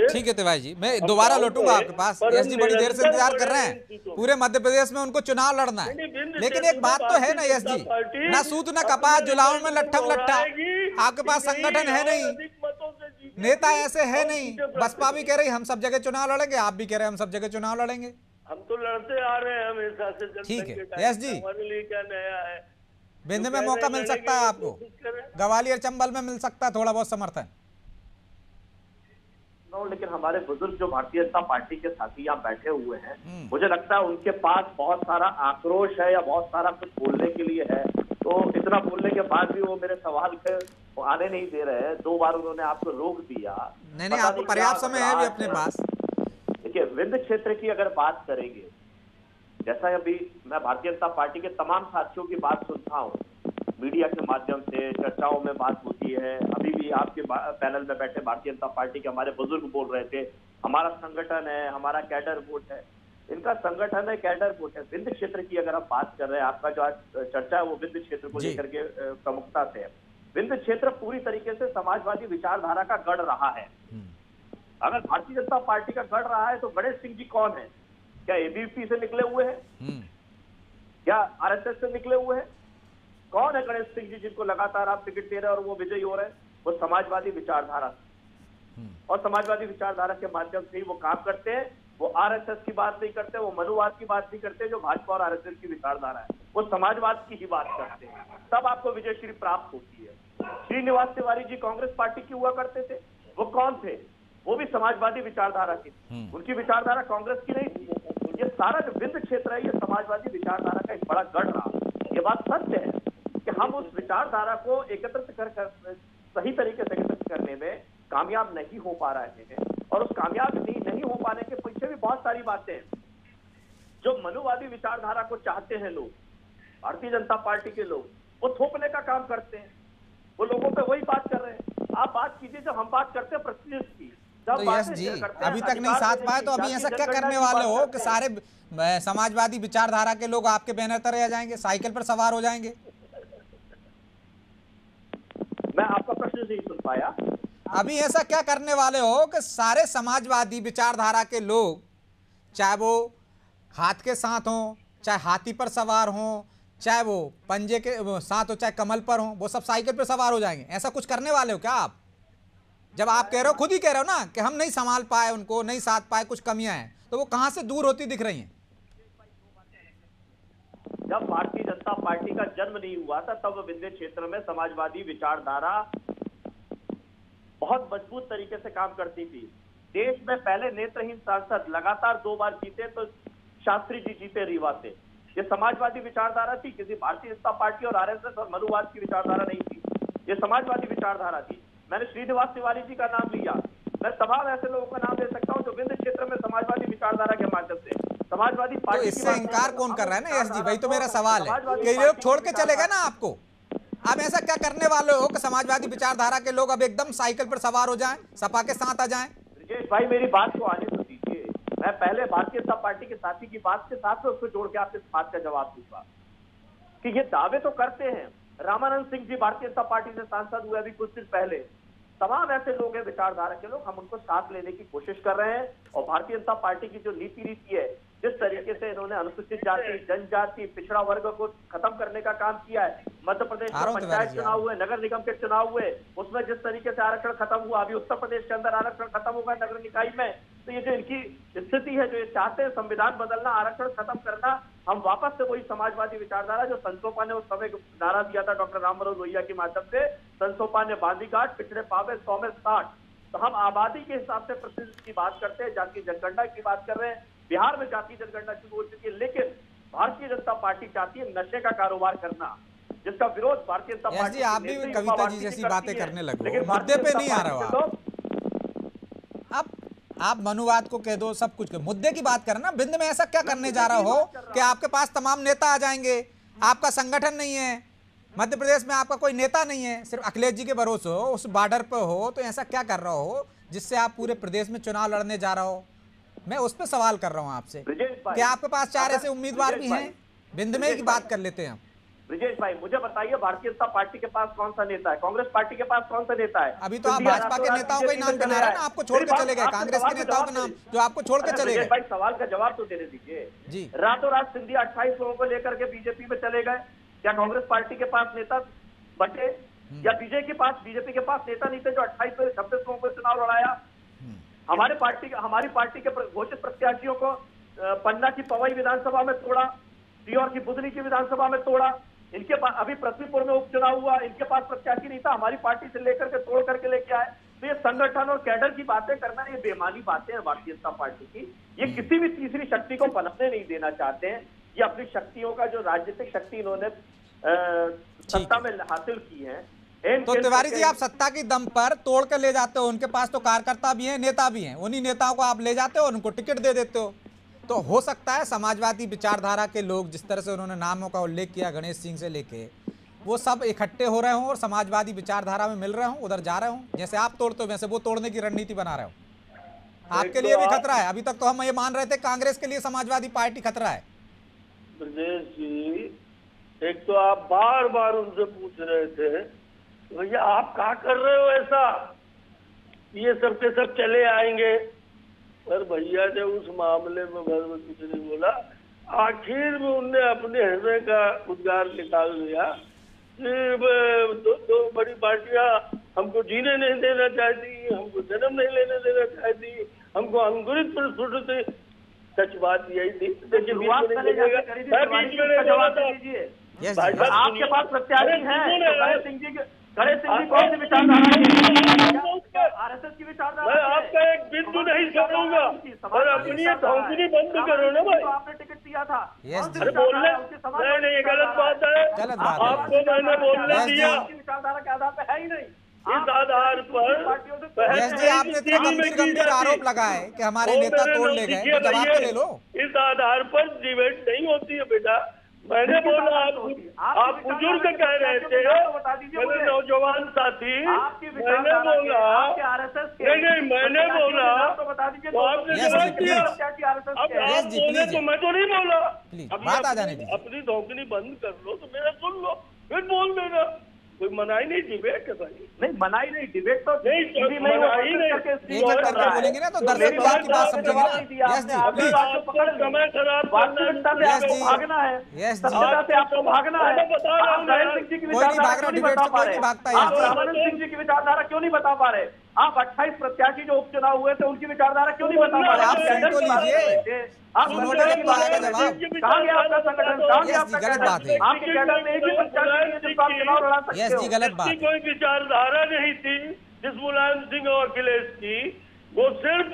ठीक है तिवारी जी, मैं दोबारा लौटूंगा आपके पास। यस जी बड़ी देर से इंतजार कर रहे हैं, पूरे मध्य प्रदेश में उनको चुनाव लड़ना है। लेकिन एक बात तो है ना यस जी, ना सूत ना कपास, जुलाओं में लट्ठम लट्ठा। आपके पास संगठन है नहीं, नेता ऐसे है नहीं। बसपा भी कह रही हम सब जगह चुनाव लड़ेंगे, आप भी कह रहे हैं हम सब जगह चुनाव लड़ेंगे। हम तो लड़ते आ रहे हैं हमेशा से, ठीक है जनसंघ के यस टाइम जी, से। हमारे लिए क्या नया है? बिंद में मौका मिल सकता है आपको, ग्वालियर चंबल में मिल सकता है थोड़ा बहुत समर्थन। लेकिन हमारे बुजुर्ग जो भारतीय जनता पार्टी के साथी यहाँ बैठे हुए हैं, मुझे लगता है उनके पास बहुत सारा आक्रोश है या बहुत सारा कुछ बोलने के लिए है। तो इतना बोलने के बाद भी वो मेरे सवाल पे आने नहीं दे रहे हैं। 2 बार उन्होंने आपको रोक दिया। नहीं, आपको पर्याप्त समय है भी अपने पास। देखिए, विंध्य क्षेत्र की अगर बात करेंगे, जैसा अभी मैं भारतीय जनता पार्टी के तमाम साथियों की बात सुनता हूँ, मीडिया के माध्यम से चर्चाओं में बात होती है। अभी भी आपके पैनल में बैठे भारतीय जनता पार्टी के हमारे बुजुर्ग बोल रहे थे हमारा संगठन है, हमारा कैडर वोट है। इनका संगठन है, कैडर वोट है। विंध्य क्षेत्र की अगर आप बात कर रहे हैं, आपका जो आज चर्चा है वो विंध्य क्षेत्र को लेकर के प्रमुखता से है। विंध्य क्षेत्र पूरी तरीके से समाजवादी विचारधारा का गढ़ रहा है। अगर भारतीय जनता पार्टी का गढ़ रहा है तो गणेश सिंह जी कौन है? क्या एबीवीपी से निकले हुए हैं? क्या आरएसएस से निकले हुए हैं? कौन है गणेश सिंह जी जिनको लगातार आप टिकट दे रहे हैं और वो विजयी हो रहे हैं? वो समाजवादी विचारधारा, और समाजवादी विचारधारा के माध्यम से ही वो काम करते हैं। वो आरएसएस की बात नहीं करते, वो मनुवाद की बात नहीं करते जो भाजपा और आरएसएस की विचारधारा है। वो समाजवाद की ही बात करते हैं, तब आपको विजयश्री प्राप्त होती है। श्रीनिवास तिवारी जी कांग्रेस पार्टी की हुआ करते थे, वो कौन थे? वो भी समाजवादी विचारधारा की, उनकी विचारधारा कांग्रेस की नहीं थी। ये सारा जो विंध्य क्षेत्र है ये समाजवादी विचारधारा का एक बड़ा गढ़ रहा। ये बात सत्य है कि हम उस विचारधारा को एकत्रित कर सही तरीके से एकत्रित करने में कामयाब नहीं हो पा रहे हैं। और उस कामयाब नहीं हो पाने के पीछे भी बहुत सारी बातें हैं। जो मनुवादी विचारधारा को चाहते हैं लोग, भारतीय जनता पार्टी के लोग, वो थोपने का काम करते हैं। वो लोगों पे वही बात कर रहे हैं। आप बात कीजिए जब हम बात करते हैं प्रेस्टीज की, तो यस जी अभी तक नहीं साथ पाए, तो अभी ऐसा क्या करने वाले हो कि सारे समाजवादी विचारधारा के लोग आपके बैनर तले आ जाएंगे, साइकिल पर सवार हो जाएंगे? मैं आपका प्रश्न नहीं सुन पाया। अभी ऐसा क्या करने वाले हो कि सारे समाजवादी विचारधारा के लोग, चाहे वो हाथ के साथ हो, चाहे हाथी पर सवार हो, चाहे वो पंजे के साथ हो, चाहे कमल पर हो, वो सब साइकिल पर सवार हो जाएंगे? ऐसा कुछ करने वाले हो क्या आप? जब आप कह रहे हो, खुद ही कह रहे हो ना कि हम नहीं संभाल पाए उनको, नहीं साथ पाए, कुछ कमियां हैं, तो वो कहां से दूर होती दिख रही हैं? जब भारतीय जनता पार्टी का जन्म नहीं हुआ था तब विंध्य क्षेत्र में समाजवादी विचारधारा बहुत मजबूत तरीके से काम करती थी। देश में पहले नेत्रहीन सांसद लगातार 2 बार जीते तो शास्त्री जी जीते रीवा से। ये समाजवादी विचारधारा थी, किसी भारतीय जनता पार्टी और आरएसएस और मनुवाद की विचारधारा नहीं थी। ये समाजवादी विचारधारा थी। मैंने श्रीनिवास तिवारी जी का नाम लिया, मैं तमाम ऐसे लोगों का नाम ले सकता हूं जो विंध्य क्षेत्र में समाजवादी विचारधारा के माध्यम से समाजवादी पार्टी। तो इससे इनकार कौन कर रहा है ना यस जी, वही तो मेरा सवाल है कि ये लोग छोड़ के चले गए ना आपको। आप ऐसा क्या करने वाले हो कि समाजवादी विचारधारा के लोग अब एकदम साइकिल पर सवार हो जाएं, सपा के साथ आ जाएं? ब्रजेश भाई मेरी बात को आने तो दीजिए। मैं पहले भारतीय जनता पार्टी के साथी की बात के साथ में उसको जोड़ के आपसे बात का जवाब दूंगा कि ये दावे तो करते हैं। रामानंद सिंह जी भारतीय जनता पार्टी से सांसद हुए अभी कुछ दिन पहले। तमाम ऐसे लोग हैं विचारधारा के लोग, हम उनको साथ लेने की कोशिश कर रहे हैं। और भारतीय जनता पार्टी की जो नीति रीति है, जिस तरीके से इन्होंने अनुसूचित जाति, जनजाति, पिछड़ा वर्ग को खत्म करने का काम किया है। मध्य प्रदेश में पंचायत चुनाव हुए, नगर निगम के चुनाव हुए, उसमें जिस तरीके से आरक्षण खत्म हुआ, अभी उत्तर प्रदेश के अंदर आरक्षण खत्म होगा नगर निकाय में। तो ये जो इनकी स्थिति है, जो ये चाहते हैं संविधान बदलना, आरक्षण खत्म करना, हम वापस से वही समाजवादी विचारधारा जो संसोपा ने उस समय नारा दिया था डॉक्टर राम मनोहर लोहिया के माध्यम से, संसोपा ने बांधी गांठ, पिछड़े पावे 100 में 60। तो हम आबादी के हिसाब से प्रतिशत की बात करते हैं, जाति जनगणना की बात कर रहे हैं। बिहार में जाति जनगणना शुरू हो चुकी है, लेकिन भारतीय जनता पार्टी चाहती है नशे का कारोबार करना, जिसका विरोध भारतीय जनता पार्टी। आप भी कविता जी जैसी बातें करने लगे, मुद्दे पे नहीं आ रहे हो आप मनुवाद को कह दो, सब कुछ मुद्दे की बात करें ना। विंध में ऐसा क्या करने जा रहा हो कि आपके पास तमाम नेता आ जाएंगे? आपका संगठन नहीं है, मध्य प्रदेश में आपका कोई नेता नहीं है, सिर्फ अखिलेश जी के भरोसे हो, उस बॉर्डर पर हो, तो ऐसा क्या कर रहा हो जिससे आप पूरे प्रदेश में चुनाव लड़ने जा रहा हो? मैं उस पर सवाल कर रहा हूं आपसे कि आपके पास 4 ऐसे उम्मीदवार भी हैं। विंध में की बात कर लेते हैं हम। ब्रिजेश भाई मुझे बताइए, भारतीय जनता पार्टी के पास कौन सा नेता है? कांग्रेस पार्टी के पास कौन सा नेता है? अभी तो आप भाजपा के नेताओं का ही नाम बना रहे हैं ना, आपको छोड़ के चले गए कांग्रेस के नेताओं का नाम जो आपको छोड़ के चले गए। भाई सवाल का जवाब तो देने दीजिए जी। रातों रात सिंधिया 28 लोगों को लेकर के बीजेपी में चले गए, क्या कांग्रेस पार्टी के पास नेता बटे? या बीजेपी के पास नेता नहीं थे जो 28 में 26 लोगों को चुनाव लड़ाया? हमारी पार्टी के घोषित प्रत्याशियों को पन्ना की पवई विधानसभा में तोड़ा, सीहोर की बुधनी की विधानसभा में तोड़ा, इनके पास अभी पृथ्वीपुर में उपचुनाव हुआ, इनके पास प्रत्याशी नहीं था, हमारी पार्टी से लेकर के तोड़ करके लेके आए। तो ये संगठन और कैडर की बातें करना, ये बेमानी बातें हैं भारतीय जनता पार्टी की। ये किसी भी तीसरी शक्ति को पनपने नहीं देना चाहते हैं। ये अपनी शक्तियों का जो राजनीतिक शक्ति इन्होंने सत्ता में हासिल की है। तो तिवारी जी, आप सत्ता की दम पर तोड़ कर ले जाते हो, उनके पास तो कार्यकर्ता भी हैं, नेता भी हैं, उन्हीं नेताओं को आप ले जाते हो और उनको टिकट दे देते हो। तो हो सकता है समाजवादी विचारधारा के लोग, जिस तरह से उन्होंने नामों का उल्लेख किया गणेश सिंह से लेके, वो सब इकट्ठे हो रहे हों और समाजवादी विचारधारा में मिल रहे हों, उधर जा रहे हों। जैसे आप तोड़ते हो वैसे वो तोड़ने की रणनीति बना रहे हो। आपके लिए भी खतरा है। अभी तक तो हम ये मान रहे थे कांग्रेस के लिए समाजवादी पार्टी खतरा है। ब्रजेश जी, एक तो आप बार बार उनसे पूछ रहे थे भैया आप क्या कर रहे हो ऐसा, ये सब के सब चले आएंगे। पर भैया ने उस मामले में कुछ नहीं बोला। आखिर में उनने अपने हृदय का उद्गार निकाल दिया कि दो बड़ी पार्टियां हमको जीने नहीं देना चाहती, हमको जन्म नहीं लेने देना चाहती, हमको अंकुरित प्रस्तुति। सच बात यही थी। आपके पास प्रत्याशी है गणेश सिंह जी कौन सी विचारधारा के? आरएसएस की विचारधारा। मैं आपका एक बिंदु नहीं छोड़ूंगा और अपनी धौंकनी बंद करो ना भाई। आपने टिकट दिया था। अरे बोलने नहीं, ये गलत बात है। आपको मैंने बोलने दिया, विचारधारा के आधार पर है ही नहीं। इस आधार पर आपने इतने गंभीर आरोप लगाए कि हमारे नेता तोड़ ले गए, तो जवाब तो ले लो। इस आधार पर डिबेट नहीं होती है बेटा। मैंने बोला आप बुजुर्ग कह रहे थे, मेरे नौजवान साथी, मैंने बोला नहीं मैंने बोला तो आपने जवाब दिया। अब आप बोले तो मैं तो नहीं बोला। बात आ जाने दीजिए। अपनी धौंकनी बंद कर लो तो मेरा सुन लो, फिर बोल देना। कोई मनाही नहीं डिबेट है भाई। नहीं मनाही नहीं, डिबेट तो नहीं मनाही नहीं। बोलेंगे ना तो दर्शक भी आपकी बात समझेंगे ना। यस जी, समय खराब भागना है, सत्यता से आपको भागना है। सिंह जी की विचारधारा क्यों नहीं बता पा रहे? आप रामानंद सिंह जी की विचारधारा क्यों नहीं बता पा रहे? आप 28 प्रत्याशी जो उपचुनाव हुए थे उनकी विचारधारा क्यों नहीं बता पा रहे? आप सुन तो लीजिए, आप कहाँ गया आपका संगठन? कहाँ गया आपका गलत बात है। आपके कैडर में एक ही प्रत्याशी है जिसको आप चुनाव लड़ा सकते हो। यस जी, गलत बात। कोई विचारधारा नहीं थी जिस मुलायम सिंह और अखिलेश की। वो सिर्फ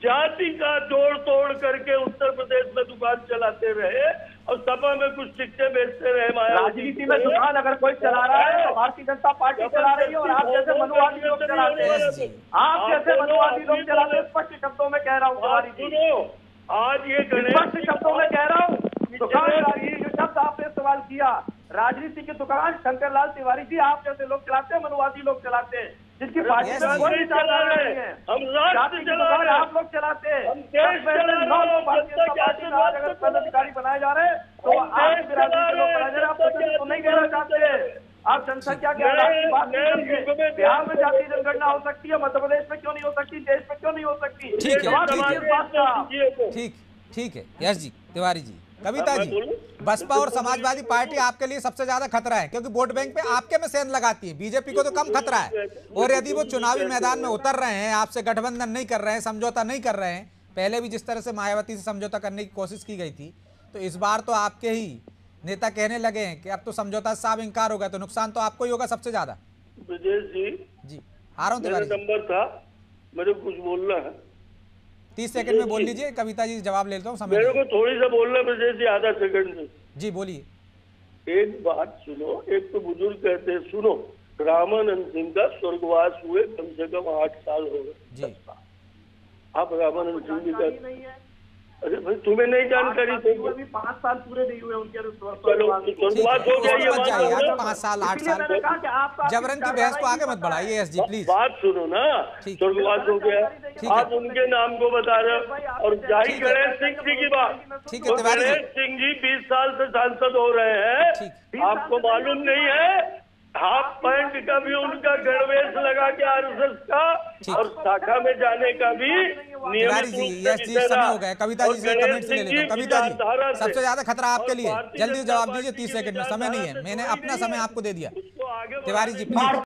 जाति का जोड़ तोड़ करके उत्तर प्रदेश में दुकान चलाते रहे और सपा में कुछ टिकटें बेचते रहे। राजनीति में दुकान अगर कोई चला रहा है तो भारतीय जनता पार्टी चला रही है और आप जैसे मनुवादी लोग चलाते हैं। आप जैसे मनुवादी लोग चलाते हैं। स्पष्ट शब्दों में कह रहा हूँ, आज ये स्पष्ट शब्दों में कह रहा हूँ, दुकान जो शब्द आपने इस्तेमाल किया, राजनीति की दुकान शंकरलाल तिवारी जी आप जैसे लोग चलाते हैं, मनुवादी लोग चलाते हैं, जिनकी पार्टी में कोई विचारधारा नहीं है। हम राष्ट्र चला रहे हैं, आप लोग चलाते हैं। हम देश चला रहे हैं। अगर पदाधिकारी बनाए जा रहे हैं तो आप बिरादरी के लोग बनाए जा रहे हैं, आप तो नहीं कहना चाहते हैं। आप जनसंख्या के आधार की बात नहीं करते। बिहार में जातीय जनगणना हो सकती है, मध्य प्रदेश में क्यों नहीं हो सकती, देश में क्यों नहीं हो सकती? ठीक है यश जी, तिवारी जी, कविता जी, बसपा और समाजवादी पार्टी आपके लिए सबसे ज्यादा खतरा है क्योंकि वोट बैंक पे आपके में सेंध लगाती है। बीजेपी को तो कम खतरा है। और यदि वो चुनावी मैदान में उतर रहे हैं, आपसे गठबंधन नहीं कर रहे हैं, समझौता नहीं कर रहे हैं, पहले भी जिस तरह से मायावती से समझौता करने की कोशिश की गई थी, तो इस बार तो आपके ही नेता कहने लगे हैं कि अब तो समझौता साफ इंकार होगा, तो नुकसान तो आपको ही होगा सबसे ज्यादा। ब्रजेश जी आ रहा हूँ तिवारी नंबर था, मेरे कुछ बोलना है। 30 सेकंड में बोल लीजिए, कविता जी जवाब लेता हूँ। मेरे को थोड़ी सा बोलना है ब्रजेश जी, आधा सेकंड में। जी बोलिए। एक बात सुनो, एक तो बुजुर्ग कहते हैं सुनो, रामानंद सिंह का स्वर्गवास हुए कम से कम 8 साल हो गए। आप रामानंद सिंह जी का अरे भाई तुम्हें नहीं जानकारी थी? अभी 5 साल पूरे नहीं हुए उनके चलो स्वर्गवास हो गया, ये मत बात जाइए सुनो। यार, 5 साल 8 साल जबरन की बहस को आगे मत बढ़ाइए एसजी प्लीज। बात सुनो ना, ठीक। स्वर्गवास हो गया, ठीक है। आप उनके नाम को बता रहे हो। और जाहि ठीक है। गणेश सिंह जी की बात, ठीक है, तो तिवारी जी। गणेश सिंह जी 20 साल से सांसद हो रहे हैं, ठीक। आपको मालूम नहीं है? हाफ पैंट का भी उनका गणवेश लगा के आरएसएस का, और शाखा में जाने का भी तिवारी नियमित जी, रूप से यस जी, समय हो गया। कविता जी से कमेंट ले लेते हैं। कविता जी, सबसे ज्यादा खतरा आपके लिए, जल्दी जवाब दीजिए, 30 सेकंड में, समय नहीं है, मैंने अपना समय आपको दे दिया। तिवारी जी प्लीज।